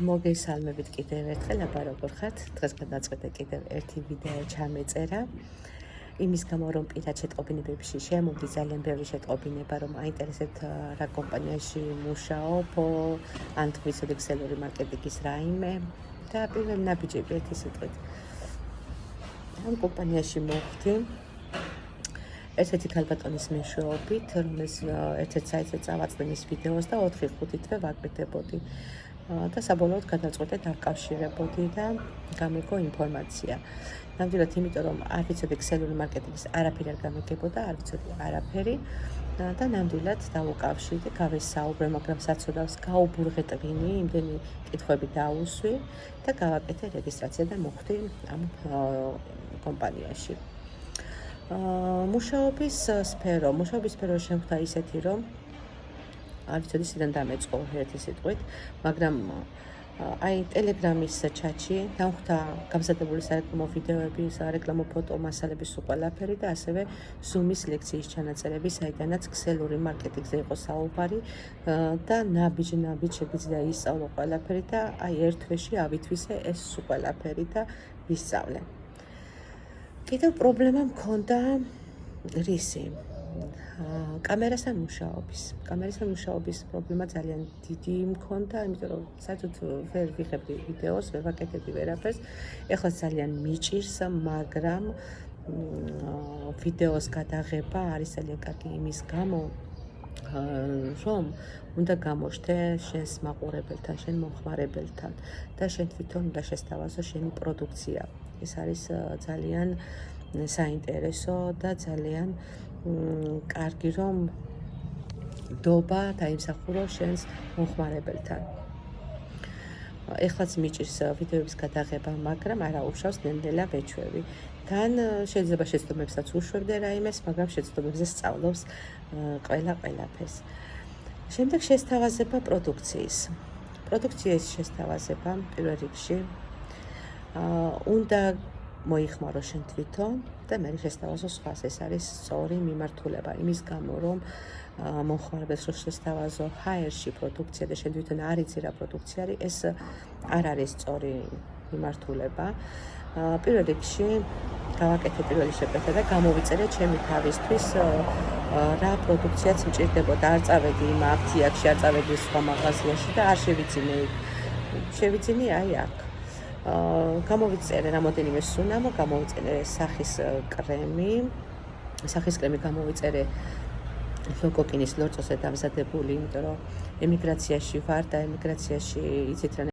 მოგესალმებით კიდევ ერთხელ, აბა როგორ ხართ? დღეს გადაწყვეტე კიდევ ერთი ვიდეო ჩამეწერა. იმის გამო რომ პირად შეტყობინებებში შემოვდი ძალიან ბევრი შეტყობინება, რომ აინტერესებთ რა კომპანიაში მუშაობ, ან თქვით ექსელური მარკეტინგის რაიმე და პირველ ნაბიჯები ერთი სიტყვით. ამ კომპანიაში მოვხდი ერთ-ერთი ქალბატონის მეშვეობით, რომელიც ერთ-ერთ საიტზე წავაწყდი მის ვიდეოს და 4-5 თვე ვაკეთებოდი. და საბოლოოდ გადაწყვეტე დავკავშირებოდი და გამიგო ინფორმაცია. ნამდვილად იმიტომ რომ არ ვიცოდი ექსელური მარკეტინგის არაფერი არ გამიგებოდა, არ ვიცოდი არაფერი და ნამდვილად დავუკავშირდი, გავესაუბრე, მაგრამ საცოდავს გაუბურღე ტვინი, იმდენი კითხვები დაუსვი და გავაკეთე რეგისტრაცია და მოხვდი ამ კომპანიაში. მუშაობის სფერო შემხვდა ისეთი რომ არ ვიცოდი სიდან დამეწყო ერთი სიტყვით, მაგრამ აი ტელეგრამის ჩატში დამხვდა გამზადებული სარეკლამო ვიდეოები, სარეკლამო ფოტო მასალების სულ ყველაფერი და ასევე Zoom-ის ლექციის ჩანაწერები, საიდანაც ქსელური მარკეტინგზე იყო საუბარი და ნაბიჯ შეგვიძლია ისწავლო ყველაფერი და აი ერთ თვეში ავითვისე ეს სულ ყველაფერი და ვისწავლე. კიდევ პრობლემა მქონდა რისი? კამერასთან მუშაობის პრობლემა ძალიან დიდი მქონდა, იმიტომ რომ საერთოდ ვერ ვიღებდი ვიდეოს, ვერ ვაკეთებდი ვერაფერს. ეხლა ძალიან მიჭირს, მაგრამ ვიდეოს გადაღება არის ძალიან კარგი იმის გამო, რომ უნდა გამოჩნდე შენს მაყურებელთან, შენ მომხმარებელთან და შენ თვითონ უნდა შესთავაზო შენი პროდუქცია. ეს არის ძალიან საინტერესო და ძალიან კარგი რომ დობა დაიმსახურო შენს მომხმარებელთან. ეხლაც მიჭირს ვიდეოების გადაღება, მაგრამ არა უშავს ნელ-ნელა ვეჩვევი. თან შეიძლება შეცდომებსაც უშვებდე რაიმეს, მაგრამ შეცდომებზე სწავლობს ყველაფერს. შემდეგ შესთავაზება პროდუქციის შესთავაზება პირველ რიგში უნდა მოიხმარო შენ თვითონ და მე შესთავაზო სხვას. ეს არის სწორი მიმართულება იმის გამო რომ მომხმარებელს რო შესთავაზო ჰაერში პროდუქცია და შენ თვითონ არ იცი რა პროდუქცია არის, ეს არ არის სწორი მიმართულება. პირველ რიგში გავაკეთე პირველი შეკვეთა და გამოვიწერე ჩემი თავისთვის რა პროდუქციაც მჭირდებოდა. არ წავედი იმ აქციაში, არ წავედი სხვა მაღაზიაში და არ შევიძინე აი აქ. გამოვიწერე რამოდენიმე სუნამო, გამოვიწერე სახის კრემი გამოვიწერე ლოკოკინის ლორწოზე დამზადებული, იმიტომ რომ ემიგრაციაში ვარ და ემიგრაციაში იცით რა